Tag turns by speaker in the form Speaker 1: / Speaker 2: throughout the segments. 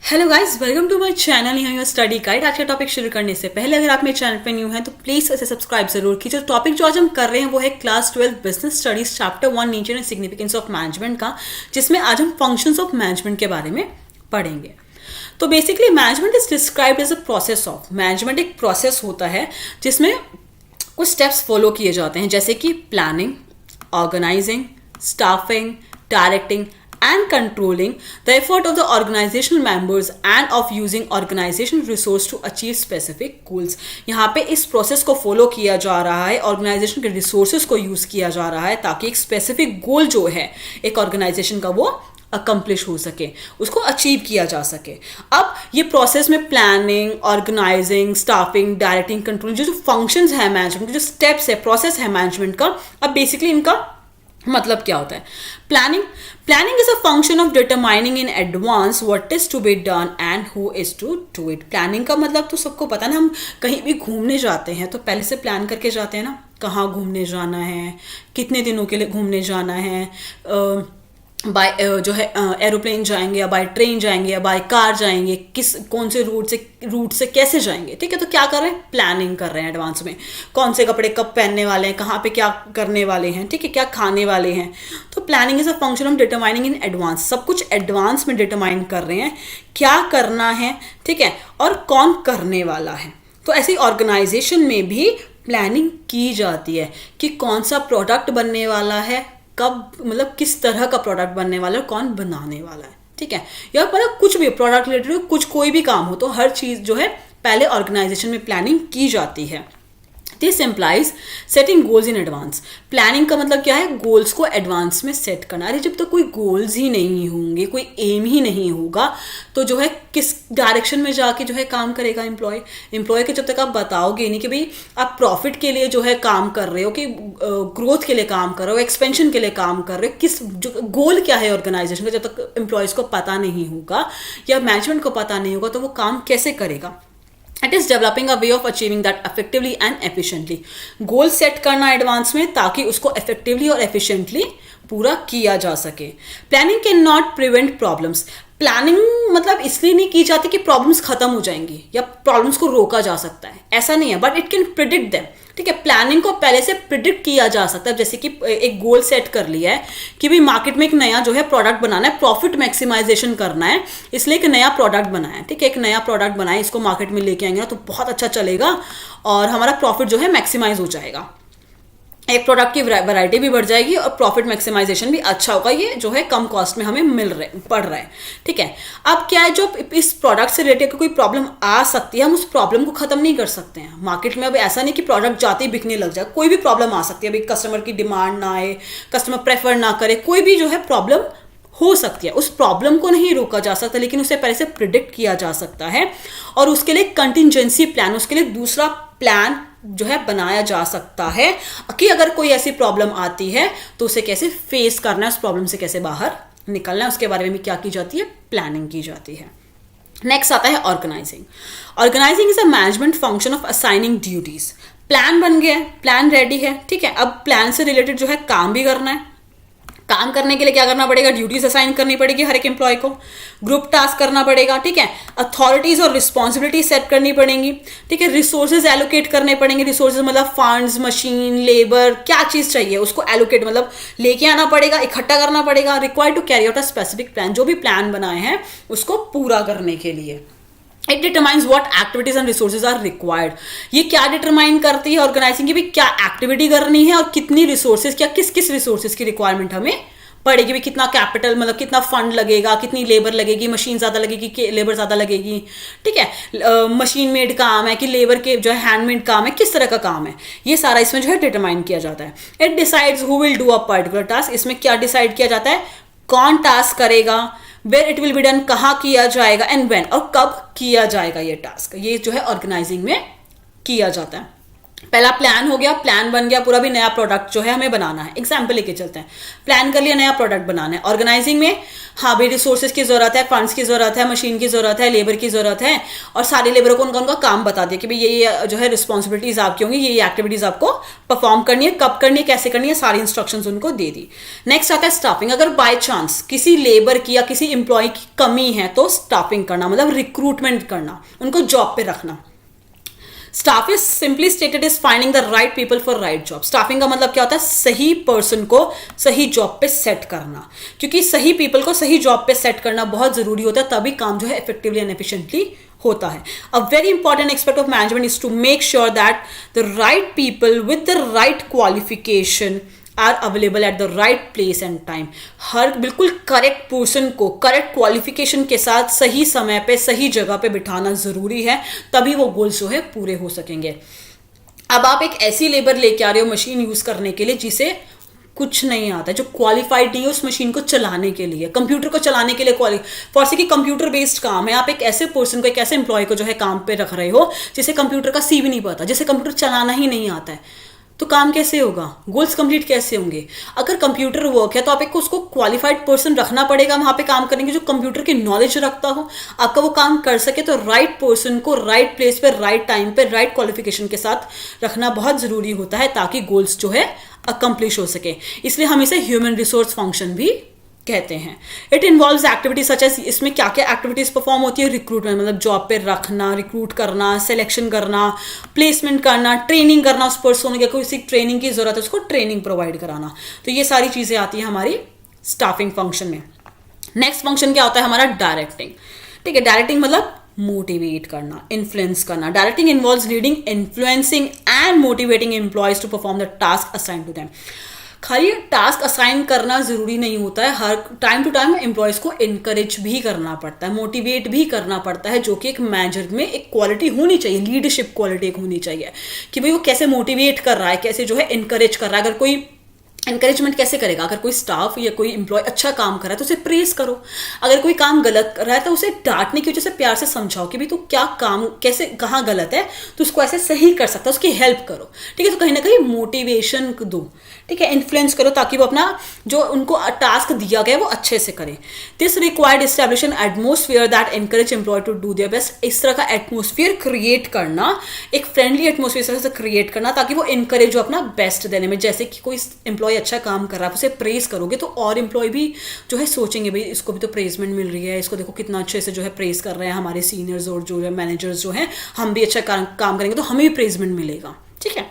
Speaker 1: Hello guys, welcome to my channel. यहाँ your study guide. आज का टॉपिक शुरू करने से पहले अगर आप मेरे चैनल पे न्यू हैं तो प्लीज इसे सब्सक्राइब जरूर कीजिए। टॉपिक जो आज हम कर रहे हैं वो है class 12 business studies chapter 1 nature and significance of management का, जिसमें आज हम फंक्शंस ऑफ मैनेजमेंट के बारे में पढ़ेंगे। तो basically management is described as a process of. Management एक प्रोसेस होता है जिसमें कुछ स्टेप्स फॉलो किए जाते हैं, जैसे कि planning, organising, staffing, directing and controlling the effort of the organizational members and of using organizational resource to achieve specific goals। यहाँ पे इस प्रोसेस को फॉलो किया जा रहा है, ऑर्गेनाइजेशन के रिसोर्सेज को यूज किया जा रहा है ताकि एक स्पेसिफिक गोल जो है एक ऑर्गेनाइजेशन का वो अकम्प्लिश हो सके, उसको अचीव किया जा सके। अब ये प्रोसेस में planning, organising, staffing, directing, controlling जो फंक्शंस है मैनेजमेंट, जो स्टेप्स है, प्रोसेस है मैनेजमेंट का, अब बेसिकली इनका मतलब क्या होता है। Planning is a function of determining in advance what is to be done and who is to do it. Planning का मतलब तो सबको पता ना, हम कहीं भी घूमने जाते हैं तो पहले से प्लान करके जाते हैं ना, कहाँ घूमने जाना है, कितने दिनों के लिए घूमने जाना है, बाय जो है एरोप्लेन जाएंगे या बाय ट्रेन जाएंगे या बाय कार जाएंगे, कौन से रूट से कैसे जाएंगे। ठीक है, तो क्या कर रहे हैं, प्लानिंग कर रहे हैं एडवांस में, कौन से कपड़े कब पहनने वाले हैं, कहाँ पे क्या करने वाले हैं, ठीक है, क्या खाने वाले हैं। तो planning is a function of determining in advance. सब कुछ एडवांस में डिटरमाइन कर रहे हैं क्या करना है, ठीक है, और कौन करने वाला है। तो ऐसे ऑर्गेनाइजेशन में भी प्लानिंग की जाती है कि कौन सा प्रोडक्ट बनने वाला है, कब, मतलब किस तरह का प्रोडक्ट बनने वाला है, कौन बनाने वाला है। ठीक है, या मतलब कुछ भी प्रोडक्ट रिलेटेड कुछ कोई भी काम हो तो हर चीज़ जो है पहले ऑर्गेनाइजेशन में प्लानिंग की जाती है। This implies setting goals in advance. Planning का मतलब क्या है, गोल्स को एडवांस में सेट करना। अरे जब तक कोई गोल्स ही नहीं होंगे, कोई एम ही नहीं होगा तो जो है किस डायरेक्शन में जाके जो है काम करेगा एम्प्लॉय के। जब तक आप बताओगे नहीं कि भाई आप प्रॉफिट के लिए जो है काम कर रहे हो, कि ग्रोथ के लिए काम कर रहे हो, एक्सपेंशन के लिए काम कर रहे हो, किस जो गोल क्या है ऑर्गेनाइजेशन का, जब तक एम्प्लॉयज़ को पता नहीं होगा या मैनेजमेंट को पता नहीं होगा तो वो काम कैसे करेगा। It is developing a way of achieving that effectively and efficiently. Goal set करना एडवांस में ताकि उसको इफेक्टिवली और एफिशिएंटली पूरा किया जा सके। Planning can not prevent problems. Planning मतलब इसलिए नहीं की जाती कि प्रॉब्लम्स खत्म हो जाएंगी या प्रॉब्लम्स को रोका जा सकता है, ऐसा नहीं है, but it can predict them. ठीक है, प्लानिंग को पहले से प्रिडिक्ट किया जा सकता है। जैसे कि एक गोल सेट कर लिया है कि भाई मार्केट में एक नया जो है प्रोडक्ट बनाना है, प्रॉफिट मैक्सिमाइजेशन करना है, इसलिए एक नया प्रोडक्ट बनाया है। ठीक है, एक नया प्रोडक्ट बनाए, इसको मार्केट में लेके आएंगे ना तो बहुत अच्छा चलेगा और हमारा प्रॉफिट जो है मैक्सिमाइज हो जाएगा, एक प्रोडक्ट की वैरायटी भी बढ़ जाएगी और प्रॉफिट मैक्सिमाइजेशन भी अच्छा होगा। ये जो है कम कॉस्ट में हमें पड़ रहा है। ठीक है, अब क्या है, जो इस प्रोडक्ट से रिलेटेड कोई प्रॉब्लम आ सकती है, हम उस प्रॉब्लम को खत्म नहीं कर सकते हैं मार्केट में। अब ऐसा नहीं कि प्रोडक्ट जाते ही बिकने लग जाए, कोई भी प्रॉब्लम आ सकती है। अभी कस्टमर की डिमांड ना आए, कस्टमर प्रेफर ना करे, कोई भी जो है प्रॉब्लम हो सकती है। उस प्रॉब्लम को नहीं रोका जा सकता, लेकिन उसे पहले से प्रिडिक्ट किया जा सकता है और उसके लिए कंटिजेंसी प्लान, उसके लिए दूसरा प्लान जो है बनाया जा सकता है कि अगर कोई ऐसी प्रॉब्लम आती है तो उसे कैसे फेस करना है, उस प्रॉब्लम से कैसे बाहर निकलना है, उसके बारे में भी क्या की जाती है, प्लानिंग की जाती है। नेक्स्ट आता है organising. Organising is a management function of assigning duties. Plan बन गया है, प्लान रेडी है, ठीक है, अब प्लान से रिलेटेड जो है काम भी करना है। काम करने के लिए क्या करना पड़ेगा, ड्यूटीज असाइन करनी पड़ेगी हर एक एम्प्लॉय को, ग्रुप टास्क करना पड़ेगा, ठीक है, अथॉरिटीज और रिस्पॉन्सिबिलिटी सेट करनी पड़ेंगी, ठीक है, रिसोर्सेज एलोकेट करने पड़ेंगे। रिसोर्सेज मतलब फंड्स, मशीन, लेबर, क्या चीज चाहिए उसको एलोकेट मतलब लेके आना पड़ेगा, इकट्ठा करना पड़ेगा। Required to carry out a specific plan, जो भी प्लान बनाए हैं उसको पूरा करने के लिए। It determines what activities and resources are required. ये क्या डिटरमाइन करती है ऑर्गेनाइजिंग की भी क्या एक्टिविटी करनी है और कितनी रिसोर्सेज, क्या किस किस रिसोर्सेज की रिक्वायरमेंट हमें पड़ेगी, भी कितना कैपिटल मतलब कितना फंड लगेगा, कितनी लेबर लगेगी, मशीन ज़्यादा लगेगी कि लेबर ज़्यादा लगेगी। ठीक है, मशीन मेड काम है कि लेबर के जो है हैंडमेड काम है, किस तरह का काम है, ये सारा इसमें जो है डिटरमाइन किया जाता है। It decides who will do a particular task. इसमें क्या डिसाइड किया जाता है, कौन टास्क करेगा, where it will be done, कहाँ किया जाएगा, एंड व्हेन, और कब किया जाएगा ये टास्क। ये जो है ऑर्गेनाइजिंग में किया जाता है। पहला प्लान हो गया, प्लान बन गया पूरा, भी नया प्रोडक्ट जो है हमें बनाना है। एग्जाम्पल लेके चलते हैं, प्लान कर लिया, नया प्रोडक्ट बनाना है। ऑर्गेनाइजिंग में हाँ भाई रिसोर्सेज की जरूरत है, फंड्स की जरूरत है, मशीन की जरूरत है, लेबर की जरूरत है, और सारे लेबर को उनका उनका काम बता दिया कि भाई ये जो है रिस्पॉन्सिबिलिटीज आपकी होंगी, ये एक्टिविटीज आपको परफॉर्म करनी है, कब करनी है, कैसे करनी है, सारी इंस्ट्रक्शंस उनको दे दी। नेक्स्ट आता है स्टाफिंग। अगर बाय चांस किसी लेबर की या किसी एम्प्लॉय की कमी है तो स्टाफिंग करना, मतलब रिक्रूटमेंट करना, उनको जॉब पे रखना। Staff is simply stated is finding the right people for right job. Staffing का मतलब क्या होता है? सही पर्सन को सही जॉब पे सेट करना, क्योंकि सही पीपल को सही जॉब पे सेट करना बहुत जरूरी होता है, तभी काम जो है इफेक्टिवली एंड एफिशिएंटली होता है। A very important aspect of management is to make sure that the right people with the right qualification are available at the right place and time. हर बिल्कुल करेक्ट पर्सन को correct qualification के साथ सही समय पे सही जगह पे बिठाना जरूरी है, तभी वो गोल्स जो है पूरे हो सकेंगे। अब आप एक ऐसी लेबर लेके आ रहे हो मशीन यूज करने के लिए जिसे कुछ नहीं आता, जो क्वालिफाइड नहीं है उस मशीन को चलाने के लिए, कंप्यूटर को चलाने के लिए फॉर की कंप्यूटर बेस्ड काम है। आप एक ऐसे पर्सन को, एक ऐसे एम्प्लॉय को जो है काम पे रख रहे हो जिसे कंप्यूटर का सी भी नहीं पता, जिसे कंप्यूटर चलाना ही नहीं आता है, तो काम कैसे होगा? गोल्स कंप्लीट कैसे होंगे? अगर कंप्यूटर वर्क है तो आप एक उसको क्वालिफाइड पर्सन रखना पड़ेगा वहां पे काम करने की, जो कंप्यूटर की नॉलेज रखता हो, आपका वो काम कर सके। तो राइट पर्सन को राइट प्लेस पे राइट टाइम पे राइट क्वालिफिकेशन के साथ रखना बहुत जरूरी होता है, ताकि गोल्स जो है अकम्प्लिश हो सके। इसलिए हम इसे ह्यूमन रिसोर्स फंक्शन भी कहते हैं। It involves activities such as, इसमें क्या क्या एक्टिविटीज परफॉर्म होती है? रिक्रूटमेंट, मतलब जॉब पे रखना, रिक्रूट करना, सिलेक्शन करना, प्लेसमेंट करना, ट्रेनिंग करना, उस पर्सन को किसी ट्रेनिंग की जरूरत है उसको ट्रेनिंग प्रोवाइड कराना। तो ये सारी चीजें आती है हमारी स्टाफिंग फंक्शन में। नेक्स्ट फंक्शन क्या होता है हमारा? डायरेक्टिंग। ठीक है, डायरेक्टिंग मतलब मोटिवेट करना, इन्फ्लुएंस करना। Directing involves leading, influencing and motivating employees to perform the task assigned to them. खाली टास्क असाइन करना जरूरी नहीं होता है, हर टाइम टू टाइम एम्प्लॉयज को इनकरेज भी करना पड़ता है, मोटिवेट भी करना पड़ता है, जो कि एक मैनेजर में एक क्वालिटी होनी चाहिए, लीडरशिप क्वालिटी एक होनी चाहिए कि भाई वो कैसे मोटिवेट कर रहा है, कैसे जो है इनकरेज कर रहा है। अगर कोई एनकरेजमेंट कैसे करेगा? अगर कोई स्टाफ या कोई एम्प्लॉय अच्छा काम कर रहा है तो उसे प्रेज करो, अगर कोई काम गलत कर रहा है तो उसे डांटने की वजह से प्यार से समझाओ कि भाई तू क्या काम कैसे कहाँ गलत है, तो उसको ऐसे सही कर सकता है, उसकी हेल्प करो। ठीक है, तो कहीं ना कहीं मोटिवेशन दो, ठीक है, इन्फ्लुएंस करो, ताकि वो अपना जो उनको टास्क दिया गया वो अच्छे से करें। This required establish an atmosphere that encourage employee to do their best. इस तरह का एटमोसफियर क्रिएट करना, एक फ्रेंडली एटमोसफियर से क्रिएट करना, ताकि वो इनकरेज हो अपना बेस्ट देने में। जैसे कि कोई एम्प्लॉय अच्छा काम कर रहा है, उसे प्रेज करोगे तो और एम्प्लॉय भी जो है सोचेंगे भाई इसको भी तो प्रेजमेंट मिल रही है, इसको देखो कितना अच्छे से जो है प्रेज कर रहे हैं हमारे सीनियर्स और जो है मैनेजर्स जो है, हम भी अच्छा काम करेंगे तो हमें भी प्रेजमेंट मिलेगा। ठीक है,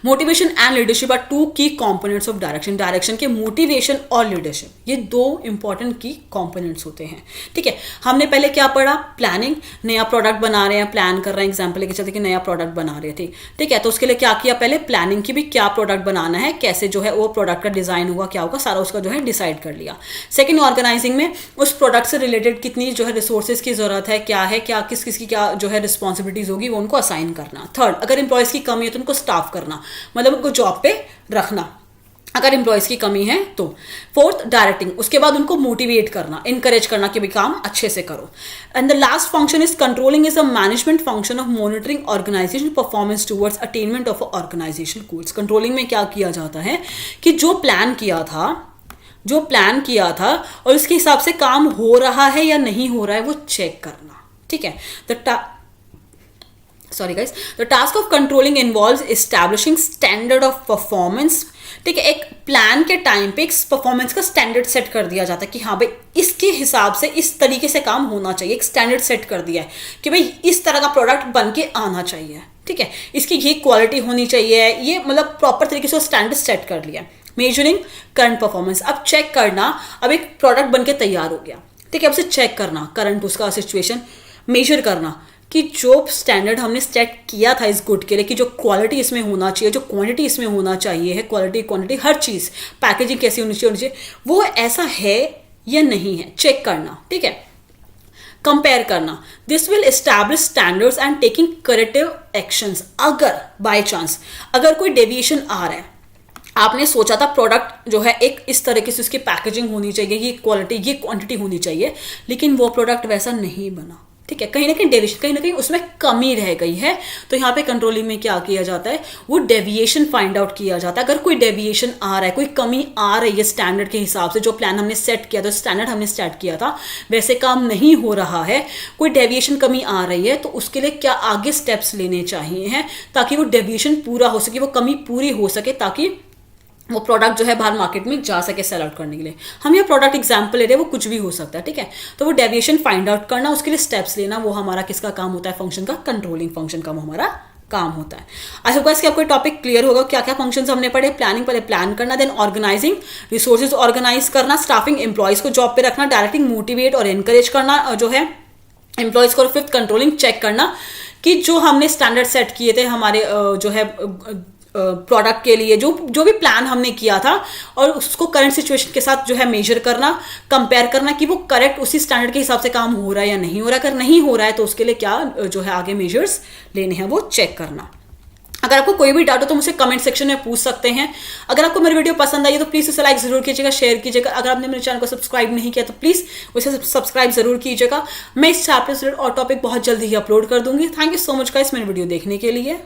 Speaker 1: motivation and leadership are two key components of direction. Direction के मोटिवेशन और लीडरशिप, ये दो इंपॉर्टेंट की कंपोनेंट्स होते हैं। ठीक है, हमने पहले क्या पढ़ा? प्लानिंग, नया प्रोडक्ट बना रहे हैं, प्लान कर रहे हैं, एग्जाम्पल लेके चलते कि नया प्रोडक्ट बना रहे थे। ठीक है, तो उसके लिए क्या किया? पहले प्लानिंग की भी, क्या प्रोडक्ट बनाना है, कैसे जो है वो प्रोडक्ट का डिजाइन होगा, क्या होगा, सारा उसका जो है डिसाइड कर लिया। सेकेंड, ऑर्गेनाइजिंग में उस प्रोडक्ट से रिलेटेड कितनी जो है रिसोर्सेज की जरूरत है, क्या किस किस की क्या जो है रिस्पॉन्सिबिलिटीज होगी, वो उनको असाइन करना। थर्ड, अगर इंप्लॉयज की कमी है तो उनको स्टाफ करना, मतलब उनको जॉब पे रखना अगर एम्प्लॉयज की कमी है तो। फोर्थ, डायरेक्टिंग, उसके बाद उनको मोटिवेट करना, इनकरेज करना कि भी काम अच्छे से करो। And the last function is controlling, is a management function of monitoring organisation performance towards attainment of organisation goals. Controlling में क्या किया जाता है कि जो प्लान किया था और उसके हिसाब से काम हो रहा है या नहीं हो रहा है वो चेक करना। ठीक है, the task of controlling involves establishing standard of performance। ठीक है, एक प्लान के टाइम पे एक परफॉर्मेंस का स्टैंडर्ड सेट कर दिया जाता है कि हाँ भाई इसके हिसाब से इस तरीके से काम होना चाहिए। एक स्टैंडर्ड सेट कर दिया है कि भाई इस तरह का प्रोडक्ट बन के आना चाहिए। ठीक है, इसकी ये क्वालिटी होनी चाहिए, ये मतलब प्रॉपर तरीके से स्टैंडर्ड सेट कर लिया। मेजरिंग करंट परफॉर्मेंस, अब चेक करना, अब एक प्रोडक्ट बन के तैयार हो गया। ठीक है, अब उसे चेक करना, करंट उसका सिचुएशन मेजर करना कि जो स्टैंडर्ड हमने सेट किया था इस गुड के लिए, कि जो क्वालिटी इसमें होना चाहिए, जो क्वांटिटी इसमें होना चाहिए है, क्वालिटी क्वांटिटी हर चीज़, पैकेजिंग कैसी होनी चाहिए, वो ऐसा है या नहीं है, चेक करना। ठीक है, कंपेयर करना, this will establish standards and taking corrective actions. अगर बाय चांस अगर कोई डेविएशन आ रहा है, आपने सोचा था प्रोडक्ट जो है एक इस तरीके से उसकी पैकेजिंग होनी चाहिए, ये क्वालिटी ये क्वांटिटी होनी चाहिए, लेकिन वो प्रोडक्ट वैसा नहीं बना, ठीक है, कहीं ना कहीं उसमें कमी रह गई है, तो यहाँ पे कंट्रोलिंग में क्या किया जाता है, वो डेविएशन फाइंड आउट किया जाता है। अगर कोई डेविएशन आ रहा है, कोई कमी आ रही है स्टैंडर्ड के हिसाब से, जो प्लान हमने सेट किया था, स्टैंडर्ड हमने सेट किया था वैसे काम नहीं हो रहा है, कोई डेविएशन कमी आ रही है, तो उसके लिए क्या आगे स्टेप्स लेने चाहिए हैं ताकि वो डेविएशन पूरा हो सके, वो कमी पूरी हो सके, ताकि वो प्रोडक्ट जो है बाहर मार्केट में जा सके सेल आउट करने के लिए। हम ये प्रोडक्ट एग्जांपल ले रहे हैं, वो कुछ भी हो सकता है, ठीक है। तो वो डेविएशन फाइंड आउट करना, उसके लिए स्टेप्स लेना, वो हमारा किसका काम होता है, फंक्शन का, कंट्रोलिंग फंक्शन का वो हमारा काम होता है। आई होप गाइस कि आपको टॉपिक क्लियर होगा, क्या क्या फंक्शंस हमने पढ़े। प्लानिंग, पहले प्लान करना, देन ऑर्गेनाइजिंग, रिसोर्सेज ऑर्गेनाइज करना, स्टाफिंग, एम्प्लॉयज को जॉब पे रखना, डायरेक्टिंग, मोटिवेट और एनकरेज करना जो है एम्प्लॉयज को, फिफ्थ कंट्रोलिंग, चेक करना कि जो हमने स्टैंडर्ड सेट किए थे हमारे जो है प्रोडक्ट के लिए, जो भी प्लान हमने किया था, और उसको करंट सिचुएशन के साथ जो है मेजर करना, कंपेयर करना कि वो करेक्ट उसी स्टैंडर्ड के हिसाब से काम हो रहा है या नहीं हो रहा है। अगर नहीं हो रहा है तो उसके लिए क्या जो है आगे मेजर्स लेने हैं वो चेक करना। अगर आपको कोई भी डाउट हो तो मुझे कमेंट सेक्शन में पूछ सकते हैं। अगर आपको मेरी वीडियो पसंद आई है तो प्लीज़ उसे लाइक जरूर कीजिएगा, शेयर कीजिएगा। अगर आपने मेरे चैनल को सब्सक्राइब नहीं किया तो प्लीज़ उसे सब्सक्राइब जरूर कीजिएगा। मैं इस चैप्टर से और टॉपिक बहुत जल्दी ही अपलोड कर दूंगी। Thank you so much guys मेरी वीडियो देखने के लिए।